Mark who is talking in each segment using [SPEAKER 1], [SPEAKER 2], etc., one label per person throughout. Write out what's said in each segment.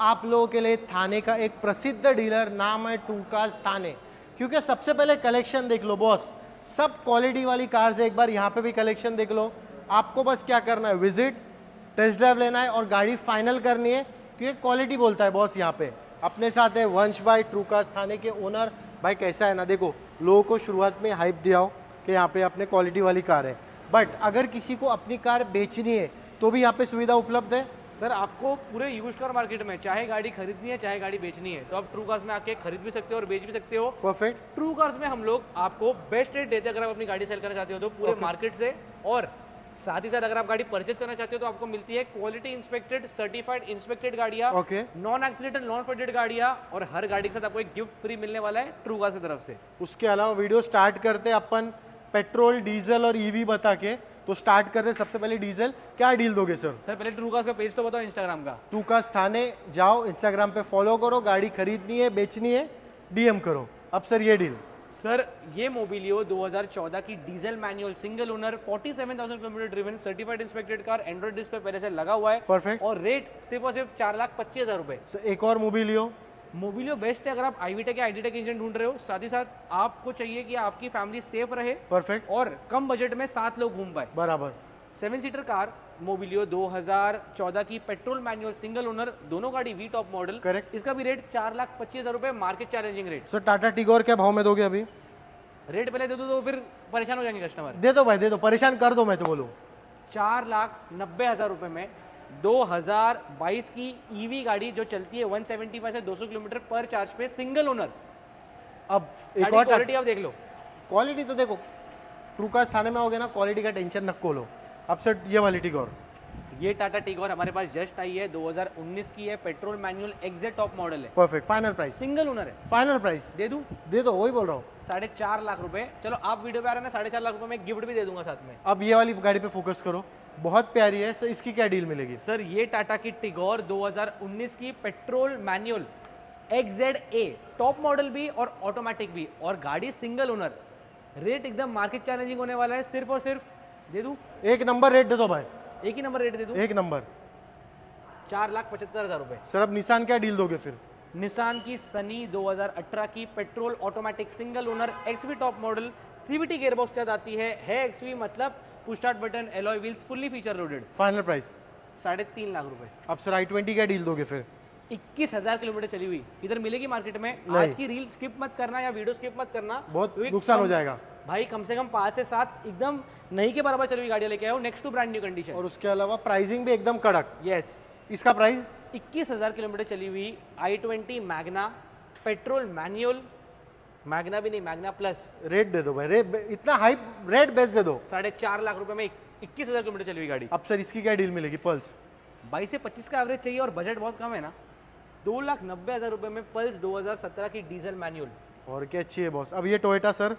[SPEAKER 1] आप लोगों के लिए थाने का एक प्रसिद्ध डीलर, नाम है टूकाज थाने। क्योंकि सबसे पहले कलेक्शन देख लो बॉस, सब क्वालिटी वाली कार्स है। एक बार यहाँ पे भी कलेक्शन देख लो। आपको बस क्या करना है, विजिट, टेस्ट ड्राइव लेना है और गाड़ी फाइनल करनी है, क्योंकि क्वालिटी बोलता है बॉस। यहाँ पे अपने साथ है वंश भाई, टूकाज थाने के ओनर। भाई कैसा है ना, देखो लोगों को शुरुआत में हाइप दिया हो कि यहाँ पे अपने क्वालिटी वाली कार है, बट अगर किसी को अपनी कार बेचनी है तो भी यहाँ पे सुविधा उपलब्ध है।
[SPEAKER 2] सर आपको पूरे यूज्ड कार मार्केट में चाहे गाड़ी खरीदनी है चाहे गाड़ी बेचनी है, तो आप ट्रू कार्स में आके खरीद भी सकते हो और बेच भी सकते हो।
[SPEAKER 1] परफेक्ट।
[SPEAKER 2] ट्रू कार्स में हम लोग आपको बेस्ट रेट देते हैं अगर आप अपनी गाड़ी सेल करना चाहते हो तो पूरे मार्केट से, और साथ ही साथ अगर आप गाड़ी परचेस करना चाहते हो तो आपको मिलती है क्वालिटी इंस्पेक्टेड, सर्टिफाइड इंस्पेक्टेड गाड़ियाँ, नॉन एक्सीडेंटल नॉन फॉल्टेड गाड़ियाँ, और हर गाड़ी के साथ आपको एक गिफ्ट फ्री मिलने वाला है ट्रू कार्स की तरफ से।
[SPEAKER 1] उसके अलावा वीडियो स्टार्ट करते अपन पेट्रोल, डीजल और ईवी बता के, तो स्टार्ट करते सबसे पहले डीजल। क्या डील दोगे सर?
[SPEAKER 2] सर पहले ट्रू कार्स का पेज तो बताओ इंस्टाग्राम का।
[SPEAKER 1] टूकाज थाने जाओ, इंस्टाग्राम पे फॉलो करो, गाड़ी खरीदनी है बेचनी है डीएम करो। अब सर ये डील।
[SPEAKER 2] सर ये मोबिलियो 2014 की diesel manual single owner 47,000 kilometre driven certified inspected car, Android display पहले से लगा हुआ है।
[SPEAKER 1] परफेक्ट।
[SPEAKER 2] और रेट सिर्फ और सिर्फ 4,25,000 रुपए।
[SPEAKER 1] एक और मोबिलियो।
[SPEAKER 2] मोबिलियो बेस्ट है अगर आप आईवीटेक या आईडीटेक इंजन ढूंढ रहे हो, साथ ही साथ आपको चाहिए कि आपकी फैमिली सेफ रहे।
[SPEAKER 1] परफेक्ट।
[SPEAKER 2] और कम बजट में 7 लोग घूम पाए।
[SPEAKER 1] बराबर।
[SPEAKER 2] 7 सीटर कार मोबिलियो 2014 की पेट्रोल मैनुअल सिंगल ओनर, दोनों गाड़ी वी टॉप मॉडल।
[SPEAKER 1] करेक्ट।
[SPEAKER 2] इसका भी रेट 4,25,000 रुपए, market challenging rate.
[SPEAKER 1] Sir Tata Tigor क्या भाव में दोगे अभी?
[SPEAKER 2] रेट पहले दे दो तो फिर परेशान हो जाएंगे कस्टमर।
[SPEAKER 1] दे दो भाई, दे दो, परेशान कर दो मैं तो बोलूँ।
[SPEAKER 2] 4,90,000 रुपए में 2022 की ईवी गाड़ी जो चलती है 175 से 200 किलोमीटर पर चार्ज पे, सिंगल ओनर।
[SPEAKER 1] अब एक
[SPEAKER 2] गाड़ी
[SPEAKER 1] और
[SPEAKER 2] क्वालिटी आप देख लो।
[SPEAKER 1] क्वालिटी तो देखो, टूकाज थाने में हो गया ना, क्वालिटी का टेंशन नको लो। अब सर ये वाली टिगोर।
[SPEAKER 2] ये टाटा टिगोर हमारे पास जस्ट आई है, 2019 की है, petrol manual exact top model है,
[SPEAKER 1] perfect. Final price?
[SPEAKER 2] Single owner है।
[SPEAKER 1] फाइनल प्राइस
[SPEAKER 2] दे दूं?
[SPEAKER 1] दे दो, वही बोल रहा हूँ।
[SPEAKER 2] 4.5 लाख रुपए। चलो आप वीडियो पे आ रहे हैं ना, 4.5 लाख रुपए में गिफ्ट भी दे दूंगा साथ में।
[SPEAKER 1] अब ये वाली गाड़ी पे फोकस करो, बहुत प्यारी है सर। इसकी क्या डील मिलेगी?
[SPEAKER 2] सर ये टाटा की टिगोर 2019 की petrol manual XZA, top model भी और ऑटोमेटिक भी, और गाड़ी सिंगल ओनर। रेट एकदम मार्केट चैलेंजिंग होने वाला है, सिर्फ और सिर्फ दे दूं?
[SPEAKER 1] एक नंबर रेट दे दो भाई,
[SPEAKER 2] एक ही नंबर रेट दे दूं?
[SPEAKER 1] एक नंबर।
[SPEAKER 2] 4,75,000 रुपए।
[SPEAKER 1] सर अब निसान क्या डील दोगे फिर?
[SPEAKER 2] निसान की सनी 2018 की petrol automatic single owner XV top model, CVT gearbox के साथ आती है XV मतलब push start button, alloy wheels, fully feature loaded.
[SPEAKER 1] Final price?
[SPEAKER 2] 3.5 lakh रुपए।
[SPEAKER 1] अब सर i20 क्या डील दोगे फिर?
[SPEAKER 2] 21,000 किलोमीटर चली हुई, इधर मिलेगी मार्केट में। आज की रील स्किप मत करना या वीडियो स्किप मत करना,
[SPEAKER 1] बहुत नुकसान हो जाएगा
[SPEAKER 2] भाई। कम से कम 5 से 7 एकदम नहीं के बराबर चली हुई गाड़ियां लेके आओ, next to brand new condition.
[SPEAKER 1] और उसके अलावा प्राइसिंग भी एकदम कड़क।
[SPEAKER 2] यस।
[SPEAKER 1] इसका प्राइस?
[SPEAKER 2] 21,000 किलोमीटर चली हुई i20 Magna, petrol manual, Magna भी नहीं मैग्ना प्लस।
[SPEAKER 1] रेट दे दो भाई, रेट इतना हाई रेट बेस्ट दे दो।
[SPEAKER 2] 4.5 लाख रुपए में 21,000 किलोमीटर चली हुई गाड़ी।
[SPEAKER 1] अब सर इसकी क्या डील मिलेगी? पल्स
[SPEAKER 2] 22 से 25 का एवरेज चाहिए और बजट बहुत कम है ना, 2,90,000 रुपए में पल्स 2017 की डीजल मैनुअल।
[SPEAKER 1] और क्या अच्छी है बॉस। अब ये टोयोटा सर?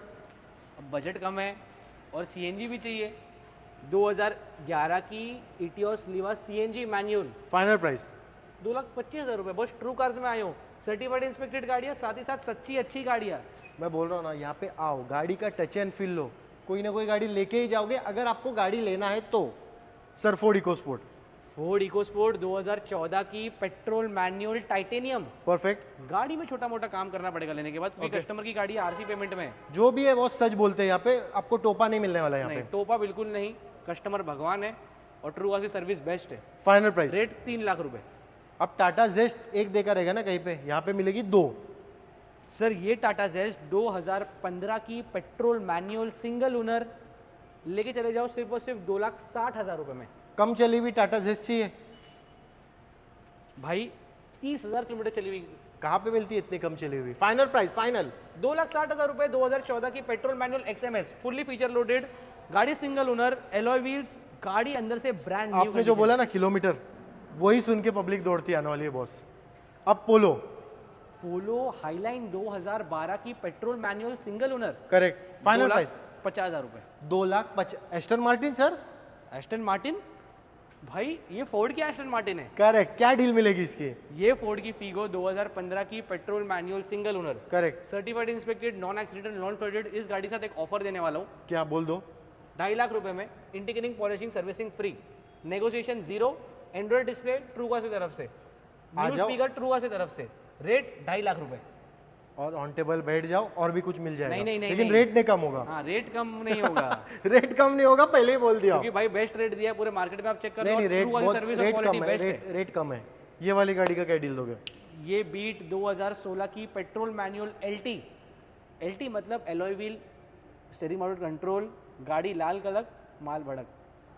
[SPEAKER 2] अब बजट कम है और CNG भी चाहिए, 2011 की Etios लीवा CNG manual.
[SPEAKER 1] Final price?
[SPEAKER 2] 2,25,000 रुपए। बस ट्रू कार्स में आए हो, सर्टिफाइड इंस्पेक्टेड गाड़ियाँ, साथ ही साथ सच्ची अच्छी गाड़ियाँ।
[SPEAKER 1] मैं बोल रहा हूँ ना, यहाँ पे आओ, गाड़ी का टच एंड फील लो, कोई ना कोई गाड़ी लेके ही जाओगे अगर आपको गाड़ी लेना है तो। Sir Ford EcoSport?
[SPEAKER 2] Ford EcoSport 2014 की पेट्रोल मैनुअल टाइटेनियम।
[SPEAKER 1] परफेक्ट।
[SPEAKER 2] गाड़ी में छोटा मोटा काम करना पड़ेगा लेने के बाद, क्योंकि कस्टमर की गाड़ी RC पेमेंट में।
[SPEAKER 1] जो भी है वो सच बोलते हैं यहाँ पे, आपको टोपा नहीं मिलने वाला यहाँ
[SPEAKER 2] नहीं,
[SPEAKER 1] पे।
[SPEAKER 2] टोपा बिल्कुल नहीं, कस्टमर भगवान है और ट्रू कार्स की सर्विस बेस्ट है।
[SPEAKER 1] Final price?
[SPEAKER 2] रेट 3 लाख रुपए।
[SPEAKER 1] अब टाटा जेस्ट एक देखा रहेगा ना कहीं पे, यहाँ पे मिलेगी 2।
[SPEAKER 2] सर ये टाटा जेस्ट 2015 की पेट्रोल मैनुअल सिंगल ओनर लेके चले जाओ सिर्फ और सिर्फ 2,60,000 रुपए में।
[SPEAKER 1] कम चली हुई टाटा जेस्ट चाहिए
[SPEAKER 2] भाई, 30,000 किलोमीटर चली हुई।
[SPEAKER 1] कहाँ पे मिलती है इतनी कम चली हुई? Final price? फाइनल
[SPEAKER 2] 2,60,000 रुपए, 2014 की petrol manual XMS, fully feature loaded गाड़ी, सिंगल ओनर, एलॉय व्हील्स, गाड़ी अंदर से ब्रांड न्यू।
[SPEAKER 1] आपने जो बोला ना किलोमीटर, वही सुन के पब्लिक दौड़ती आने वाली है बॉस। अब पोलो?
[SPEAKER 2] पोलो हाईलाइन 2012 की petrol manual single owner.
[SPEAKER 1] Correct. Final price?
[SPEAKER 2] 2,50,000 रुपए।
[SPEAKER 1] 2,50,000। Aston Martin sir?
[SPEAKER 2] Aston Martin? भाई ये फोर्ड की एस्टन मार्टिन है।
[SPEAKER 1] करेक्ट। क्या डील मिलेगी इसकी?
[SPEAKER 2] ये फोर्ड की फीगो 2015 की petrol manual single owner.
[SPEAKER 1] Correct.
[SPEAKER 2] Certified inspected, non accidental non faulted. इस गाड़ी के साथ एक ऑफर देने वाला हूँ।
[SPEAKER 1] क्या बोल दो?
[SPEAKER 2] 2.5 लाख रुपए में integrating polishing servicing free, negotiation zero, Android display true cars की तरफ से।
[SPEAKER 1] आ
[SPEAKER 2] न्यू
[SPEAKER 1] जाओ
[SPEAKER 2] स्पीकर ट्रूआ से तरफ से, रेट 2.5 लाख रुपए।
[SPEAKER 1] और ऑन टेबल बैठ जाओ और भी कुछ मिल जाएगा।
[SPEAKER 2] नहीं,
[SPEAKER 1] लेकिन रेट नहीं कम होगा।
[SPEAKER 2] हाँ, रेट कम नहीं होगा।
[SPEAKER 1] रेट कम नहीं होगा, पहले ही बोल दिया।
[SPEAKER 2] क्योंकि भाई बेस्ट रेट दिया है पूरे मार्केट में, आप चेक कर लो।
[SPEAKER 1] नहीं, रेट बहुत,
[SPEAKER 2] सर्विस और
[SPEAKER 1] रेट
[SPEAKER 2] क्वालिटी
[SPEAKER 1] कम है,
[SPEAKER 2] बेस्ट है।
[SPEAKER 1] रेट कम है। ये वाली गाड़ी का क्या डील दोगे?
[SPEAKER 2] ये बीट 2016 की पेट्रोल मैनुअल एलटी मतलब alloy wheel, steering mounted control, गाड़ी लाल कलर, माल भड़क,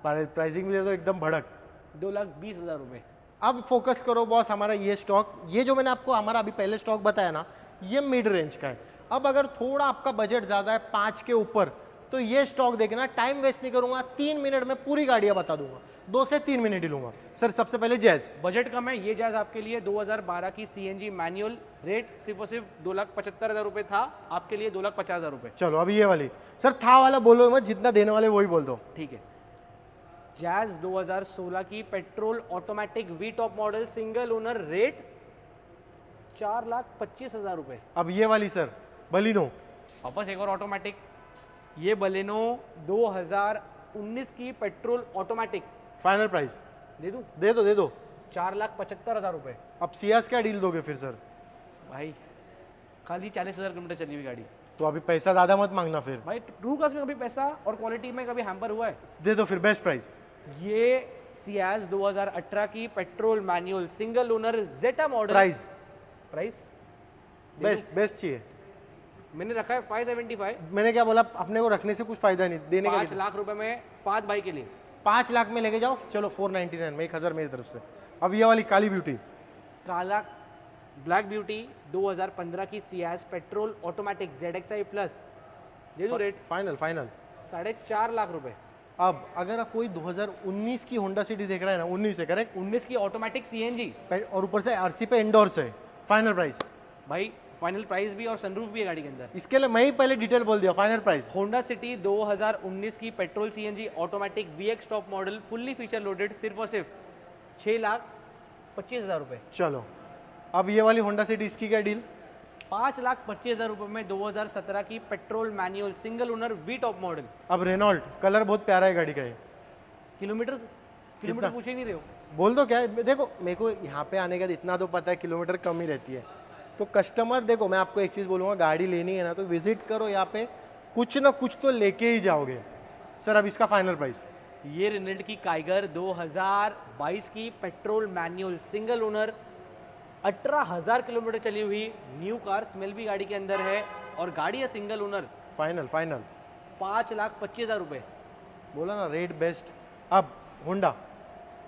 [SPEAKER 1] प्राइसिंग भी दे दो एकदम भड़क।
[SPEAKER 2] 2,20,000 रुपए।
[SPEAKER 1] अब फोकस करो बॉस, हमारा ये स्टॉक, ये जो मैंने आपको हमारा अभी पहले स्टॉक बताया ना, ये मिड रेंज का है। अब अगर थोड़ा आपका बजट ज़्यादा है 5 के ऊपर, तो ये स्टॉक देखना। टाइम वेस्ट नहीं करूंगा, 3 मिनट में पूरी गाड़ियाँ बता दूंगा, 2 से 3 मिनट ही लूंगा। सर सबसे पहले जैज।
[SPEAKER 2] बजट कम है, ये जैज आपके लिए 2012 की सीएनजी मैनुअल, रेट सिर्फ और सिर्फ 2,75,000 रुपए था, आपके लिए 2,50,000 रुपए।
[SPEAKER 1] चलो अभी ये वाली, सर था वाला बोलो मत, जितना देने वाले वही बोल दो।
[SPEAKER 2] ठीक है। जैज 2016 की petrol automatic V top model, single owner, rate 4,25,000 रुपए।
[SPEAKER 1] अब ये वाली सर, बलिनो।
[SPEAKER 2] वापस एक और ऑटोमेटिक, ये बलेनो 2019 की पेट्रोल ऑटोमेटिक,
[SPEAKER 1] फाइनल प्राइस
[SPEAKER 2] दे दूं?
[SPEAKER 1] दे दो।
[SPEAKER 2] 4,75,000 रुपए।
[SPEAKER 1] अब सियास क्या डील दोगे फिर सर?
[SPEAKER 2] भाई खाली 40,000 किलोमीटर चली हुई गाड़ी।
[SPEAKER 1] तो अभी पैसा ज़्यादा मत मांगना फिर।
[SPEAKER 2] भाई ट्रू कास्ट में कभी पैसा और क्वालिटी में कभी हैम्पर हुआ है?
[SPEAKER 1] दे दो फिर बेस्ट प्राइस।
[SPEAKER 2] ये सियाज 2018 की पेट्रोल मैनुअल सिंगल ओनर जेटा मॉडल, प्राइस
[SPEAKER 1] बेस्ट चाहिए।
[SPEAKER 2] मैंने रखा है 575।
[SPEAKER 1] मैंने क्या बोला, अपने को रखने से कुछ फायदा नहीं, देने का
[SPEAKER 2] 5 लाख रुपए में फाद भाई के लिए।
[SPEAKER 1] 5 लाख में लेके जाओ, चलो 499 में 1,000 मेरी तरफ से। अब ये वाली काली ब्यूटी,
[SPEAKER 2] काला ब्लैक ब्यूटी 2015 की Ciaz petrol automatic ZXi plus, दे दो रेट
[SPEAKER 1] फाइनल
[SPEAKER 2] 4.5 लाख रुपए।
[SPEAKER 1] अब अगर आप कोई 2019 की होंडा सिटी देख रहा है ना, 19 है करेक्ट,
[SPEAKER 2] 19 की ऑटोमेटिक सीएनजी
[SPEAKER 1] और ऊपर से आरसी पे इंडोर्स है, फाइनल प्राइस।
[SPEAKER 2] भाई फाइनल प्राइस भी और सनरूफ भी है गाड़ी के अंदर।
[SPEAKER 1] इसके लिए मैं ही पहले डिटेल बोल दिया, फाइनल प्राइस।
[SPEAKER 2] होंडा सिटी 2019 की petrol CNG automatic VX top model, fully feature loaded, सिर्फ और सिर्फ 6,25,000 रुपए।
[SPEAKER 1] चलो अब ये वाली होंडा सिटी, इसकी क्या डील?
[SPEAKER 2] 5,25,000 रुपए में 2017 की petrol manual single owner V top model.
[SPEAKER 1] अब रेनॉल्ट, कलर बहुत प्यारा है गाड़ी का ये।
[SPEAKER 2] किलोमीटर पूछ ही नहीं रहे हो?
[SPEAKER 1] बोल दो क्या है? देखो मेरे को यहाँ पे आने का इतना तो पता है, किलोमीटर कम ही रहती है। तो कस्टमर, देखो मैं आपको एक चीज़ बोलूँगा, गाड़ी लेनी है ना तो विजिट करो यहाँ पे, कुछ ना कुछ तो लेके ही जाओगे। सर अब इसका फाइनल प्राइस?
[SPEAKER 2] ये रेनल्ट की काइगर 2022 की petrol manual single owner, 18,000 kilometre चली हुई, न्यू कार, स्मेल भी गाड़ी के अंदर है, और गाड़ी है सिंगल ओनर।
[SPEAKER 1] फाइनल
[SPEAKER 2] 5,25,000 रुपए।
[SPEAKER 1] बोला ना रेट बेस्ट। अब होंडा,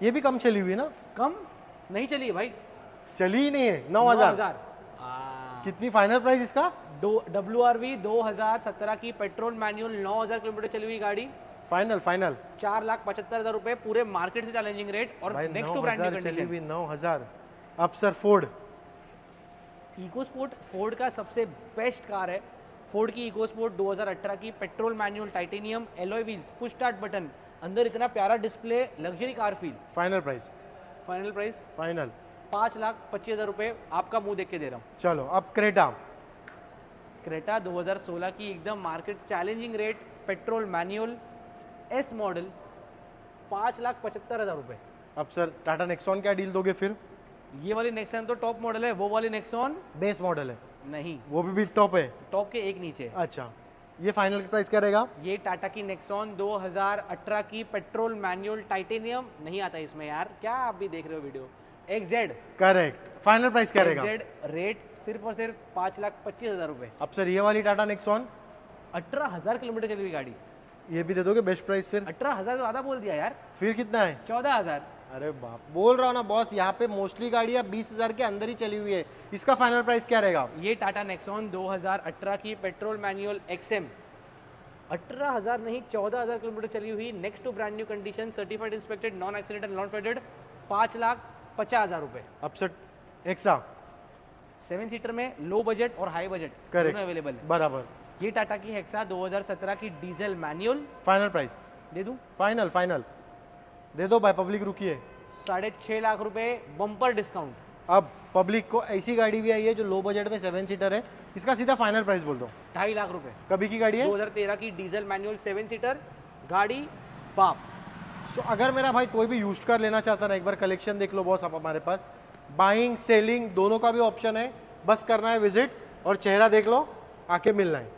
[SPEAKER 1] ये भी कम चली हुई है ना?
[SPEAKER 2] कम नहीं चली है भाई,
[SPEAKER 1] चली ही नहीं है। 9,000। कितनी फाइनल प्राइस इसका?
[SPEAKER 2] WRV 2017 की पेट्रोल मैनुअल, 9,000 किलोमीटर चली हुई गाड़ी,
[SPEAKER 1] फाइनल
[SPEAKER 2] 4,75,000 रुपए, पूरे मार्केट से चैलेंजिंग रेट और next to brand new condition.
[SPEAKER 1] 9,000। अब सर फोर्ड
[SPEAKER 2] इकोस्पोर्ट, फोर्ड का सबसे बेस्ट कार है। फोर्ड की इकोस्पोर्ट 2018 की petrol manual, titanium alloy wheels, push start button, अंदर इतना प्यारा display, luxury car feel.
[SPEAKER 1] Final price?
[SPEAKER 2] Final price
[SPEAKER 1] final
[SPEAKER 2] 5,25,000 रुपए, आपका मुंह देख के दे रहा हूँ।
[SPEAKER 1] चलो अब क्रेटा।
[SPEAKER 2] क्रेटा 2016 की एकदम market challenging rate, petrol manual S model, 5,75,000 रुपए।
[SPEAKER 1] अब सर टाटा नेक्सॉन क्या डील दोगे फिर?
[SPEAKER 2] ये वाली नेक्सॉन तो टॉप मॉडल है, वो वाली नेक्सॉन
[SPEAKER 1] बेस मॉडल है
[SPEAKER 2] नहीं,
[SPEAKER 1] वो भी टॉप है,
[SPEAKER 2] टॉप के एक नीचे।
[SPEAKER 1] अच्छा ये फाइनल प्राइस क्या रहेगा?
[SPEAKER 2] ये टाटा की नेक्सॉन 2018 की पेट्रोल मैनुअल, टाइटेनियम, नहीं आता इसमें यार, क्या आप भी देख रहे हो video, XZ।
[SPEAKER 1] Correct, final price क्या रहेगा?
[SPEAKER 2] XZ रेट सिर्फ और सिर्फ 5,25,000 रुपए।
[SPEAKER 1] अब सर ये वाली टाटा नेक्सॉन,
[SPEAKER 2] 18,000 किलोमीटर चली हुई गाड़ी,
[SPEAKER 1] ये भी दे दोगे बेस्ट प्राइस फिर?
[SPEAKER 2] 18,000 तो ज़्यादा बोल दिया यार,
[SPEAKER 1] फिर कितना है?
[SPEAKER 2] 14,000।
[SPEAKER 1] अरे बाप, बोल रहा हूँ ना बॉस, यहाँ पे मोस्टली गाड़ियाँ 20,000 के अंदर ही चली हुई है। इसका फाइनल प्राइस क्या रहेगा?
[SPEAKER 2] ये टाटा नेक्सॉन 2018 की पेट्रोल मैनुअल XM, 18,000 नहीं 14,000 किलोमीटर चली हुई, next to brand new condition, certified inspected, non accidental, non faded, 5,50,000 रुपए।
[SPEAKER 1] अब सर एक्सा
[SPEAKER 2] 7 सीटर में लो बजट और हाई बजट दोनों अवेलेबल है।
[SPEAKER 1] बराबर।
[SPEAKER 2] ये टाटा की हेक्सा 2017 की डीजल मैनुअल,
[SPEAKER 1] फाइनल प्राइस
[SPEAKER 2] दे दूं?
[SPEAKER 1] फाइनल दे दो भाई, पब्लिक रुकी है।
[SPEAKER 2] 6.5 लाख रुपए बम्पर डिस्काउंट।
[SPEAKER 1] अब पब्लिक को ऐसी गाड़ी भी आई है जो लो बजट में 7 सीटर है, इसका सीधा फाइनल प्राइस बोल दो।
[SPEAKER 2] 2.5 लाख रुपए।
[SPEAKER 1] कभी की गाड़ी है?
[SPEAKER 2] 2013 की डीजल मैनुअल 7 सीटर गाड़ी, बाप।
[SPEAKER 1] सो अगर मेरा भाई कोई भी यूज्ड कार लेना चाहता ना, एक बार कलेक्शन देख लो बॉस आप हमारे पास, बाइंग सेलिंग दोनों का भी ऑप्शन है, बस करना है विजिट और चेहरा देख लो, आके मिलना है।